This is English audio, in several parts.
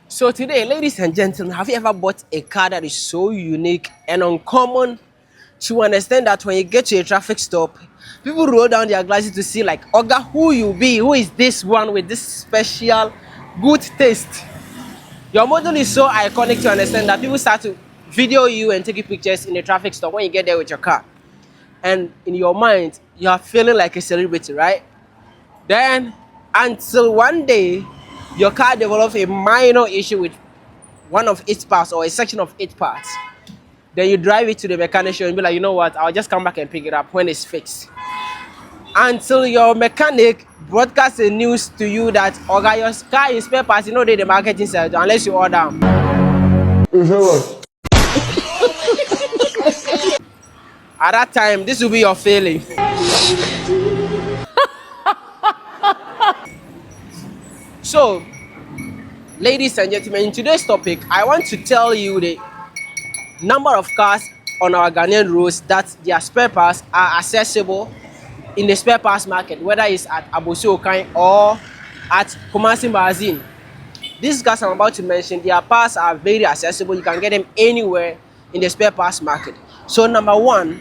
So today, ladies and gentlemen, have you ever bought a car that is so unique and uncommon to understand that when you get to a traffic stop, people roll down their glasses to see like, Oga, who you be? Who is this one with this special good taste? Your model is so iconic to understand that people start to video you and take you pictures in the traffic stop when you get there with your car. And in your mind, you are feeling like a celebrity, right? Then, until one day, your car develops a minor issue with one of its parts or a section of its parts. Then you drive it to the mechanic show and be like, you know what, I'll just come back and pick it up when it's fixed. Until your mechanic broadcasts the news to you that, okay, your car is spare parts, you know, they the marketing side unless you order them. At that time, this will be your failing. So, ladies and gentlemen, in today's topic, I want to tell you the number of cars on our Ghanaian roads that their spare parts are accessible in the spare parts market, whether it's at Abosi Okai or at Kumasi Magazine. These cars I'm about to mention, their parts are very accessible. You can get them anywhere in the spare parts market. So number one,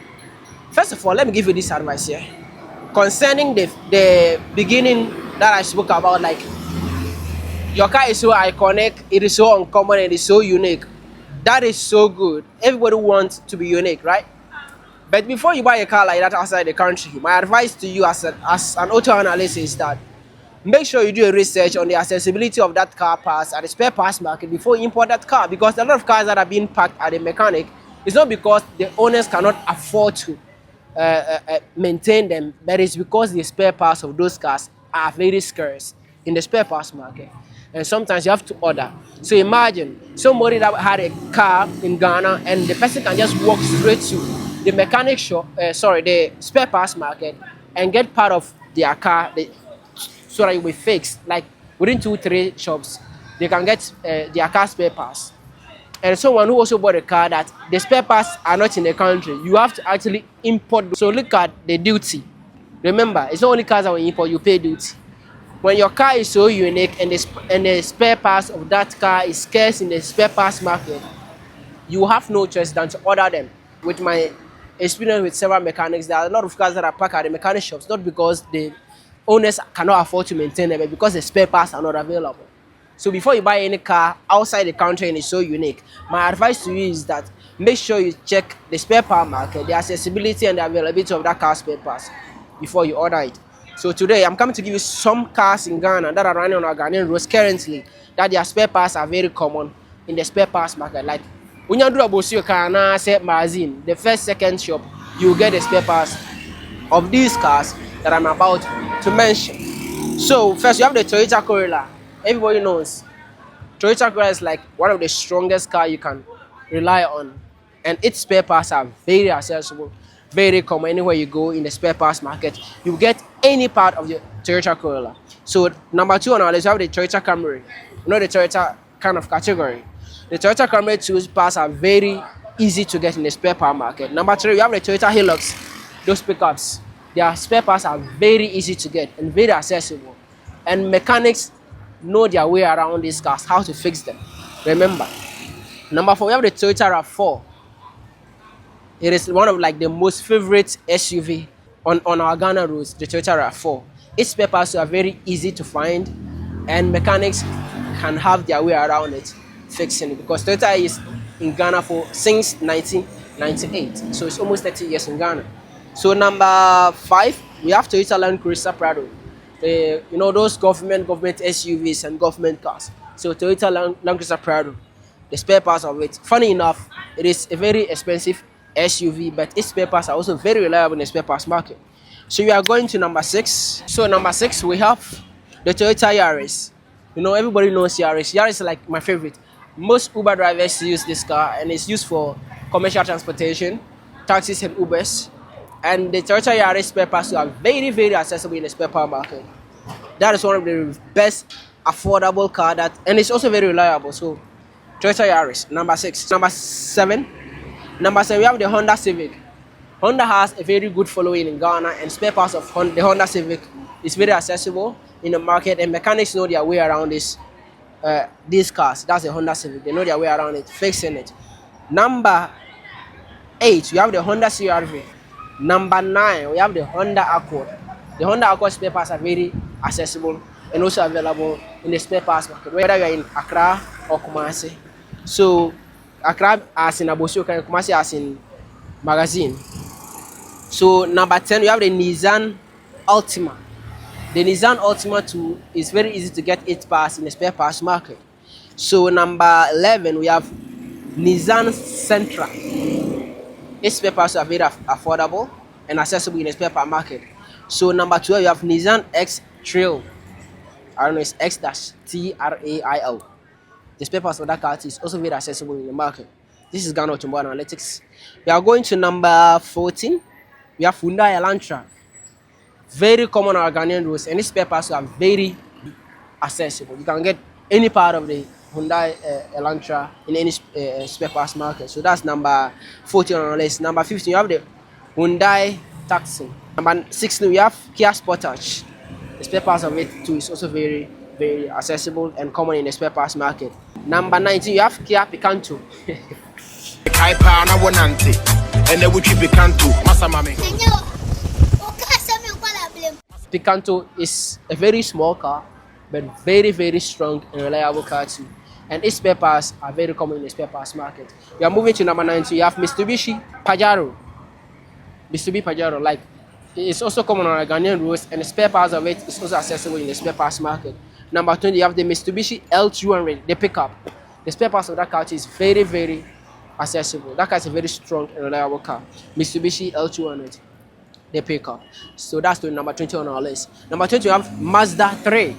first of all, let me give you this advice here. Concerning the beginning that I spoke about, like your car is so iconic, it is so uncommon, and it is so unique. That is so good. Everybody wants to be unique, right? But before you buy a car like that outside the country, my advice to you as an auto analyst is that make sure you do a research on the accessibility of that car parts at the spare parts market before you import that car. Because a lot of cars that are being packed at the mechanic, it's not because the owners cannot afford to maintain them, but it's because the spare parts of those cars are very scarce in the spare parts market. And sometimes you have to order. So imagine somebody that had a car in Ghana and the person can just walk straight to the mechanic shop, the spare parts market, and get part of their car so that it will be fixed. Like within 2-3 shops, they can get their car spare parts. And someone who also bought a car that the spare parts are not in the country, you have to actually import. So look at the duty. Remember, it's not only cars that we import, you pay duty. When your car is so unique and the spare parts of that car is scarce in the spare parts market, you have no choice than to order them. With my experience with several mechanics, there are a lot of cars that are parked at the mechanic shops, not because the owners cannot afford to maintain them, but because the spare parts are not available. So before you buy any car outside the country and it's so unique, my advice to you is that make sure you check the spare part market, the accessibility and the availability of that car spare parts before you order it. So today I'm coming to give you some cars in Ghana that are running on our Ghanaian roads currently that their spare parts are very common in the spare parts market. Like when you do a Bosio car and say magazine, the first second shop, you get the spare parts of these cars that I'm about to mention. So first you have the Toyota Corolla. Everybody knows Toyota Corolla is like one of the strongest car you can rely on, and its spare parts are very accessible, very common. Anywhere you go in the spare parts market, you get any part of the Toyota Corolla. So number two on our list, we have the Toyota Camry. You know the Toyota kind of category. The Toyota Camry 2 parts are very easy to get in the spare part market. Number three, we have the Toyota Hilux. Those pickups, their spare parts are very easy to get and very accessible. And mechanics know their way around these cars, how to fix them. Remember. Number four, we have the Toyota RAV4. It is one of like the most favorite SUV on our Ghana roads, the Toyota RAV4. Its spare parts are very easy to find and mechanics can have their way around it, fixing it, because Toyota is in Ghana since 1998. So it's almost 30 years in Ghana. So number five, we have Toyota Land Cruiser Prado. Those government SUVs and government cars. So Toyota Land Cruiser Prado, the spare parts of it. Funny enough, it is a very expensive SUV, but its spare parts are also very reliable in the spare parts market. So we are going to number six. So number six, we have the Toyota Yaris. Everybody knows Yaris. Yaris is like my favorite. Most Uber drivers use this car, and it's used for commercial transportation, taxis and Ubers. And the Toyota Yaris spare parts are very, very accessible in the spare part market. That is one of the best affordable car and it's also very reliable. So Toyota Yaris, number six. Number seven, we have the Honda Civic. Honda has a very good following in Ghana, and spare parts of the Honda Civic is very accessible in the market, and mechanics know their way around this these cars. That's a Honda Civic. They know their way around it, fixing it. Number 8, we have the Honda CR-V. Number 9, we have the Honda Accord. The Honda Accord spare parts are very accessible and also available in the spare parts market, whether you are in Accra or Kumasi. So Accra as in Abossey, Kumasi as in Magazine. So number 10, we have the Nissan Altima. The Nissan Altima 2 is very easy to get its parts in the spare parts market. So number 11, we have Nissan Sentra. Its spare parts are very affordable and accessible in the spare part market. So number 12, you have Nissan X Trail. I don't know, it's X-Trail. The spare parts for that car is also very accessible in the market. This is Ghana Automobile Analytics. We are going to number 14. We have Hyundai Elantra. Very common on our Ghanaian roads, and its spare parts are very accessible. You can get any part of the Hyundai Elantra in any spare parts market. So that's number 14 on our list. Number 15, you have the Hyundai Taxi. Number 16, we have Kia Sportage. The spare parts of it too is also very, very accessible and common in the spare parts market. Number 19, you have Kia Picanto. Picanto is a very small car, but very, very strong and reliable car too. And its spare parts are very common in the spare parts market. We are moving to number 19. You have Mitsubishi Pajero. Mitsubishi Pajero, like, it's also common on our Ghanaian roads, and the spare parts of it is also accessible in the spare parts market. Number 20, you have the Mitsubishi L200, the pickup. The spare parts of that car is very, very accessible. That car is a very strong and reliable car. Mitsubishi L200, the pickup. So that's the number 20 on our list. Number 20, you have Mazda 3.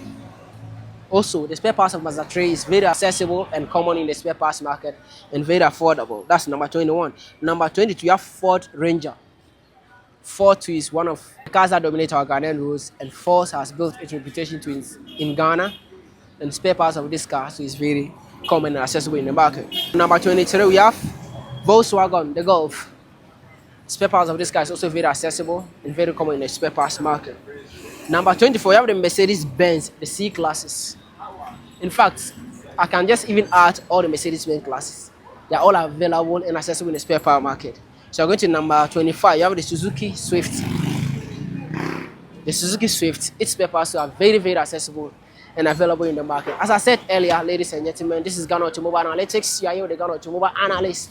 Also, the spare parts of Mazda 3 is very accessible and common in the spare parts market and very affordable. That's number 21. Number 22, you have Ford Ranger. Ford too is one of the cars that dominate our Ghanaian roads, and Ford has built its reputation in Ghana, and the spare parts of this car is very common and accessible in the market. Number 23, we have Volkswagen, the Golf. Spare parts of this car is also very accessible and very common in the spare parts market. Number 24, we have the Mercedes-Benz, the C classes. In fact, I can just even add all the Mercedes-Benz classes. They are all available and accessible in the spare part market. So I'm going to number 25. You have the Suzuki Swift. The Suzuki Swift, its spare parts are very, very accessible and available in the market. As I said earlier, ladies and gentlemen, this is Ghana Automobile Analytics. You are here with the Ghana Automobile Analyst.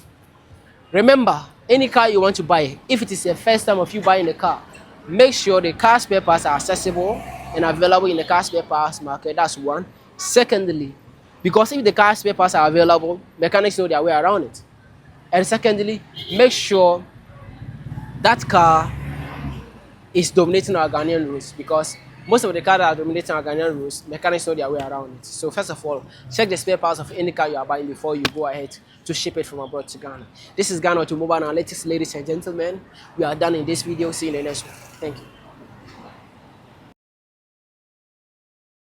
Remember, any car you want to buy, if it is the first time of you buying the car, make sure the car spare parts are accessible and available in the car spare parts market. That's one. Secondly, because if the car spare parts are available, mechanics know their way around it. And secondly, make sure that car is dominating our Ghanaian roads, because most of the cars that are dominating our Ghanaian roads, mechanics know their way around it. So first of all, check the spare parts of any car you are buying before you go ahead to ship it from abroad to Ghana. This is Ghana Automobile Analytics, ladies and gentlemen. We are done in this video. See you in the next one. Thank you.